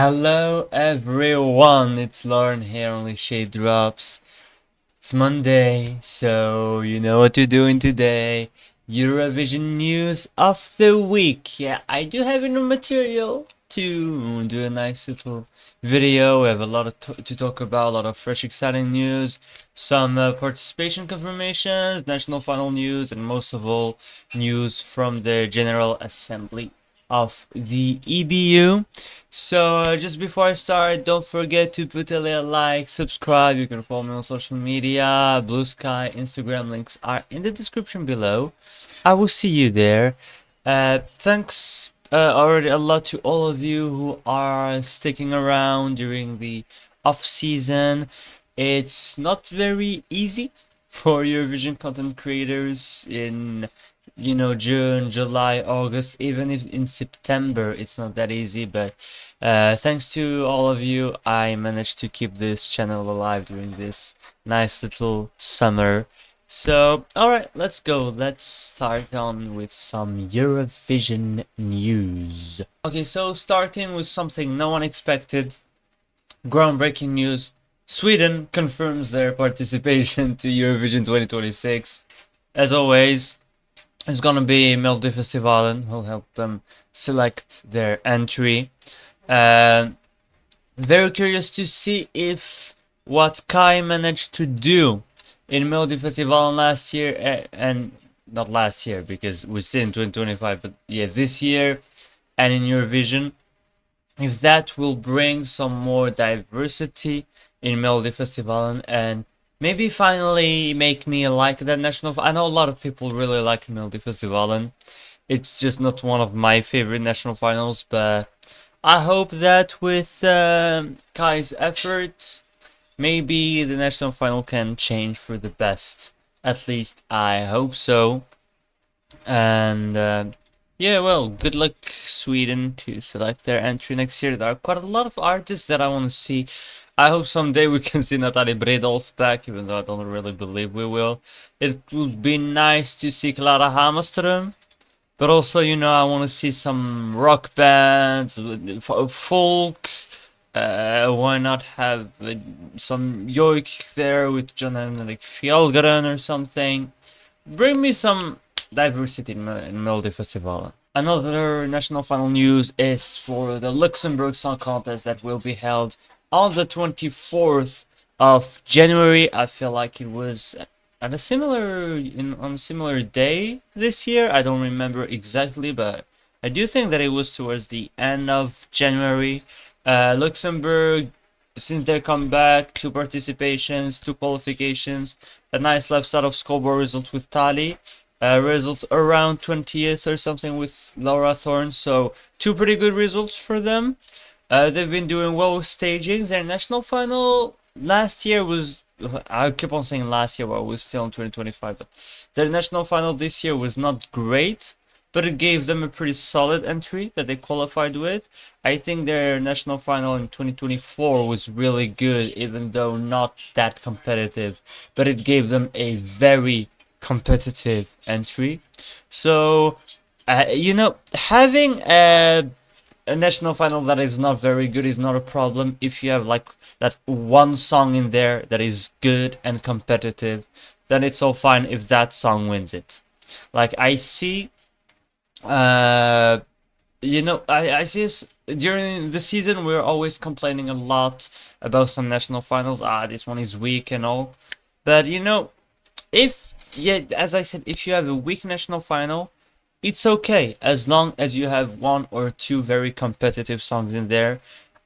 Hello everyone, it's Lauren here on Shade Drops. It's Monday, so you know what we're doing today. Eurovision news of the week. Yeah, I do have enough material to do a nice little video. We have a lot to talk about, a lot of fresh exciting news, some participation confirmations, national final news, and most of all, news from the General Assembly of the EBU. So just before I start, don't forget to put a little like, subscribe. You can follow me on social media, Blue Sky, Instagram links are in the description below. I will see you there. Thanks already a lot to all of you who are sticking around during the off season. It's not very easy for Eurovision content creators in June, July, August, even if in September it's not that easy, but thanks to all of you, I managed to keep this channel alive during this nice little summer. So, alright, let's go. Let's start on with some Eurovision news. Okay, so starting with something no one expected, groundbreaking news. Sweden confirms their participation to Eurovision 2026. As always, it's gonna be Melodifestivalen who'll help them select their entry. Uh, Very curious to see if what Kai managed to do in Melodifestivalen last year, and not last year because we're still in 2025, but yeah, this year and in Eurovision, if that will bring some more diversity in Melodifestivalen and maybe finally make me like that national. I know a lot of people really like Melodifestivalen. It's just not one of my favorite national finals, but I hope that with Kai's effort, maybe the national final can change for the best. At least I hope so. And yeah, well, good luck Sweden to select their entry next year. There are quite a lot of artists that I want to see. I hope someday we can see Natalie Bredolf back, even though I don't really believe we will. It would be nice to see Clara Hammarström. But also, I want to see some rock bands, folk. Why not have some Joik there with John Henrik Fjällgren or something? Bring me some diversity in Melodifestivalen. Another national final news is for the Luxembourg Song Contest that will be held on the 24th of January. I feel like it was at on a similar day this year. I don't remember exactly, but I do think that it was towards the end of January. Luxembourg, since their comeback, 2 participations, 2 qualifications, a nice left side of scoreboard result with Tali. Result around 20th or something with Laura Thorne, so 2 pretty good results for them. They've been doing well with stagings. Their national final last year was, I keep on saying last year while we're still in 2025, but their national final this year was not great, but it gave them a pretty solid entry that they qualified with. I think their national final in 2024 was really good, even though not that competitive, but it gave them a very competitive entry. So, having a national final that is not very good is not a problem if you have like that one song in there that is good and competitive. Then it's all fine if that song wins it. Like I see, uh, I see this during the season. We're always complaining a lot about some national finals. This one is weak and all, but if, yeah, as I said, if you have a weak national final, it's okay as long as you have 1 or 2 very competitive songs in there.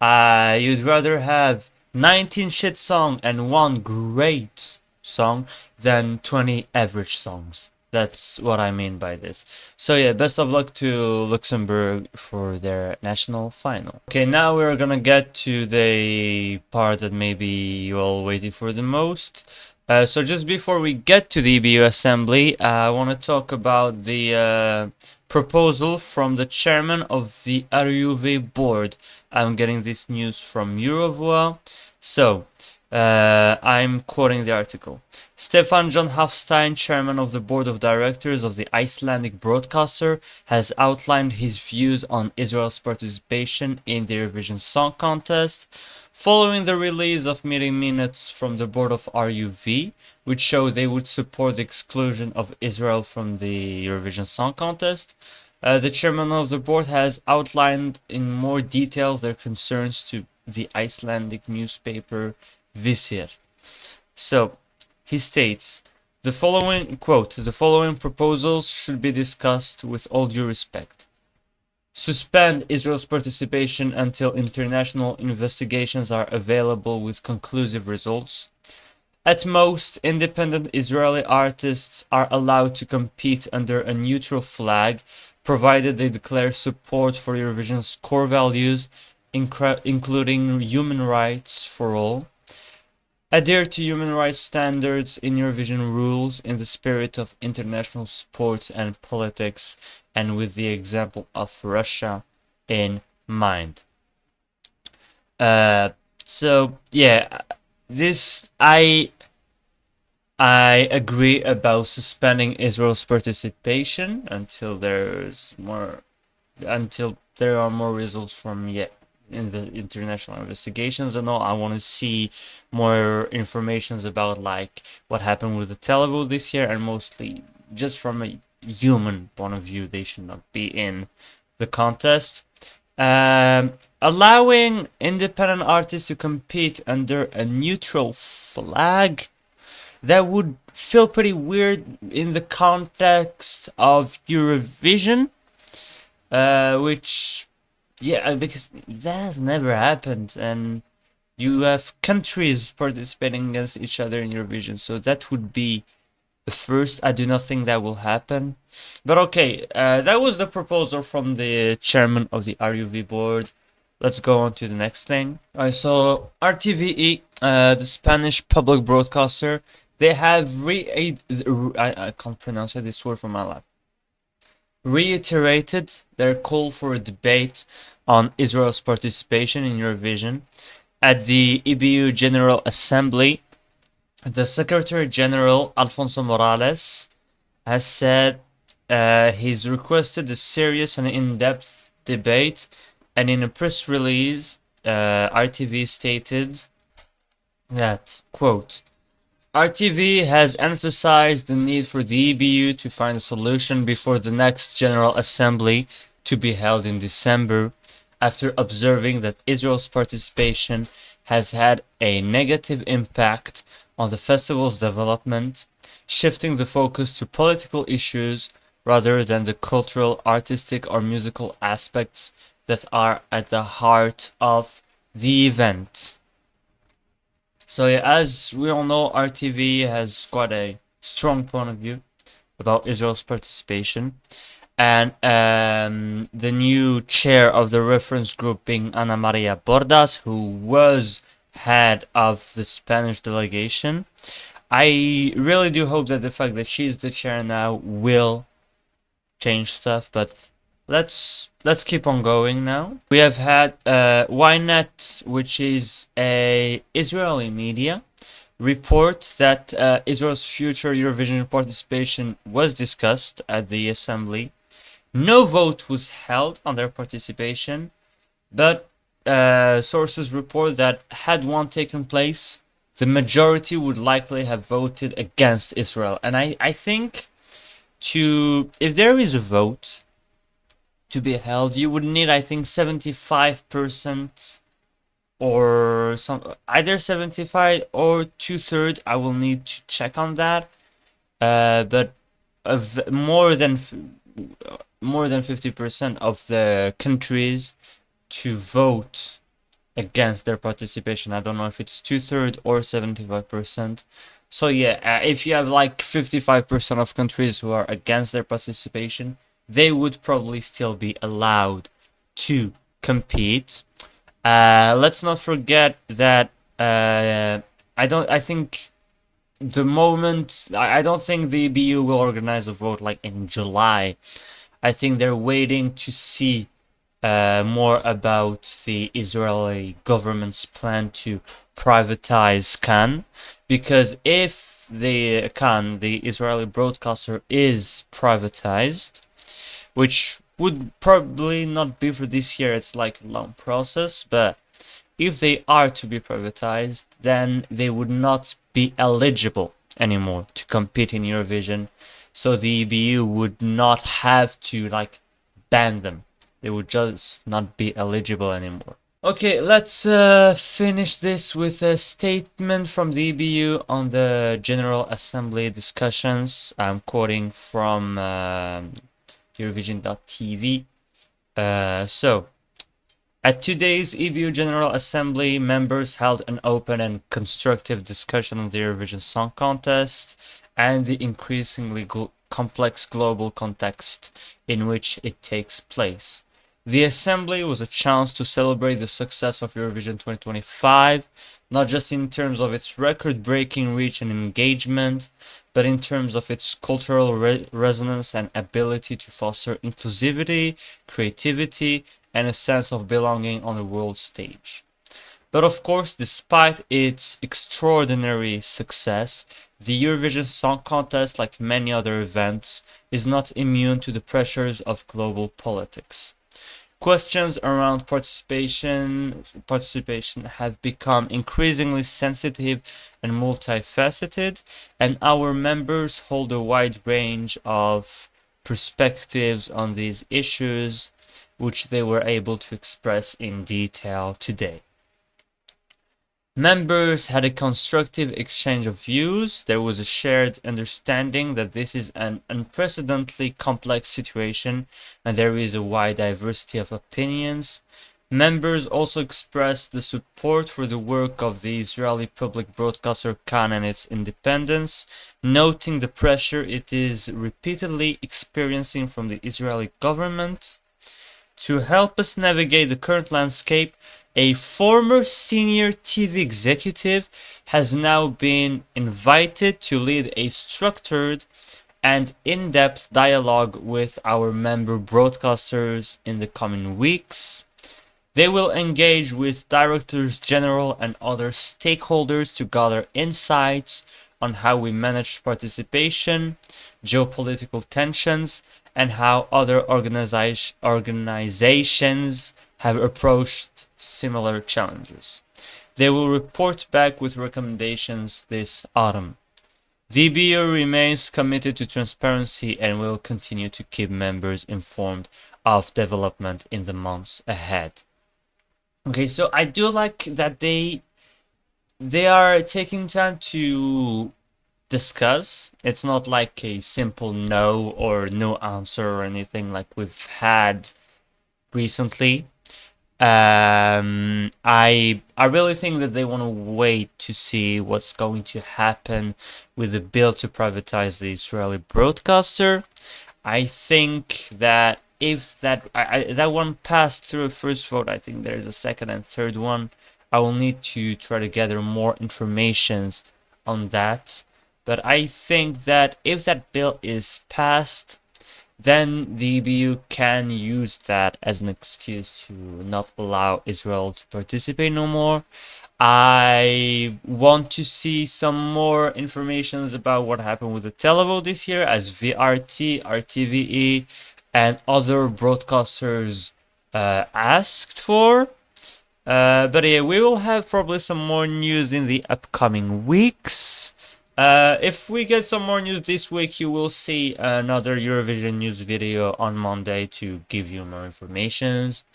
You'd rather have 19 shit song and 1 great song than 20 average songs. That's what I mean by this. So yeah, best of luck to Luxembourg for their national final. Okay, now we're gonna get to the part that maybe you all waited for the most. So just before we get to the EBU Assembly, I want to talk about the proposal from the chairman of the RTVE board. I'm getting this news from Eurovoix. So, I'm quoting the article. Stefan John Hafstein, chairman of the board of directors of the Icelandic broadcaster, has outlined his views on Israel's participation in the Eurovision Song Contest, following the release of meeting minutes from the board of RUV, which show they would support the exclusion of Israel from the Eurovision Song Contest. The chairman of the board has outlined in more detail their concerns to the Icelandic newspaper Visir. So, he states, the following quote, the following proposals should be discussed with all due respect. Suspend Israel's participation until international investigations are available with conclusive results. At most, independent Israeli artists are allowed to compete under a neutral flag, provided they declare support for Eurovision's core values, including human rights for all. Adhere to human rights standards in Eurovision rules in the spirit of international sports and politics, and with the example of Russia in mind. So yeah, this I agree about suspending Israel's participation until there are more results from in the international investigations and all. I want to see more informations about like what happened with the televote this year, and mostly just from a human point of view, they should not be in the contest. Allowing independent artists to compete under a neutral flag, that would feel pretty weird in the context of Eurovision, which, yeah, because that has never happened, and you have countries participating against each other in Eurovision, so that would be the first. I do not think that will happen. But okay, that was the proposal from the chairman of the RUV board. Let's go on to the next thing. Alright, so RTVE, the Spanish public broadcaster, they have I can't pronounce this word from my life. Reiterated their call for a debate on Israel's participation in Eurovision at the EBU General Assembly. The Secretary General Alfonso Morales has said he's requested a serious and in-depth debate, and in a press release, RTV stated that, quote, RTV has emphasized the need for the EBU to find a solution before the next General Assembly, to be held in December, after observing that Israel's participation has had a negative impact on the festival's development, shifting the focus to political issues rather than the cultural, artistic, or musical aspects that are at the heart of the event. So yeah, as we all know, RTV has quite a strong point of view about Israel's participation, and the new chair of the reference group being Ana Maria Bordas, who was head of the Spanish delegation. I really do hope that the fact that she's the chair now will change stuff, but let's keep on going now. We have had Ynet, which is a Israeli media, report that Israel's future Eurovision participation was discussed at the assembly. No vote was held on their participation, but sources report that had one taken place, the majority would likely have voted against Israel. And I think if there is a vote to be held, you would need, I think, 75% or either 75 or 2/3. I will need to check on that. But more than 50% of the countries to vote against their participation. I don't know if it's 2/3 or 75%. So yeah, if you have like 55% of countries who are against their participation, they would probably still be allowed to compete. Let's not forget that I think I don't think the EBU will organize a vote like in July. I think they're waiting to see more about the Israeli government's plan to privatize Cannes, because if the Cannes, the Israeli broadcaster, is privatized, which would probably not be for this year, it's like a long process, but if they are to be privatized, then they would not be eligible anymore to compete in Eurovision. So the EBU would not have to like ban them. They would just not be eligible anymore. Okay, let's finish this with a statement from the EBU on the General Assembly discussions. I'm quoting from Eurovision.tv. So, at today's EBU General Assembly, members held an open and constructive discussion on the Eurovision Song Contest and the increasingly complex global context in which it takes place. The Assembly was a chance to celebrate the success of Eurovision 2025, not just in terms of its record-breaking reach and engagement, but in terms of its cultural resonance and ability to foster inclusivity, creativity, and a sense of belonging on the world stage. But of course, despite its extraordinary success, the Eurovision Song Contest, like many other events, is not immune to the pressures of global politics. Questions around participation have become increasingly sensitive and multifaceted, and our members hold a wide range of perspectives on these issues, which they were able to express in detail today. Members had a constructive exchange of views. There was a shared understanding that this is an unprecedentedly complex situation and there is a wide diversity of opinions. Members also expressed the support for the work of the Israeli public broadcaster Kan and its independence, noting the pressure it is repeatedly experiencing from the Israeli government. To help us navigate the current landscape, a former senior TV executive has now been invited to lead a structured and in-depth dialogue with our member broadcasters in the coming weeks. They will engage with directors general and other stakeholders to gather insights on how we manage participation, geopolitical tensions, and how other organizations have approached similar challenges. They will report back with recommendations this autumn. The EBU remains committed to transparency and will continue to keep members informed of development in the months ahead. Okay, so I do like that they are taking time to discuss. It's not like a simple no or no answer or anything like we've had recently. I really think that they want to wait to see what's going to happen with the bill to privatize the Israeli broadcaster. I think that if that one passed through a first vote, I think there's a second and third one. I will need to try to gather more informations on that. But I think that if that bill is passed, then the EBU can use that as an excuse to not allow Israel to participate no more. I want to see some more information about what happened with the televote this year, as VRT, RTVE, and other broadcasters asked for. But yeah, we will have probably some more news in the upcoming weeks. If we get some more news this week, you will see another Eurovision news video on Monday to give you more informations.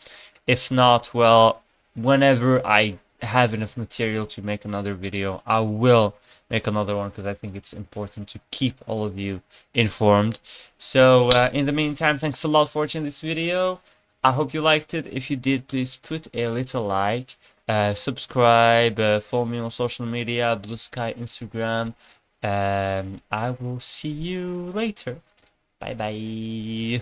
If not, well, whenever I have enough material to make another video, I will make another one because I think it's important to keep all of you informed. So in the meantime, thanks a lot for watching this video. I hope you liked it. If you did, please put a little like, subscribe, follow me on social media, Blue Sky, Instagram. I will see you later. Bye bye.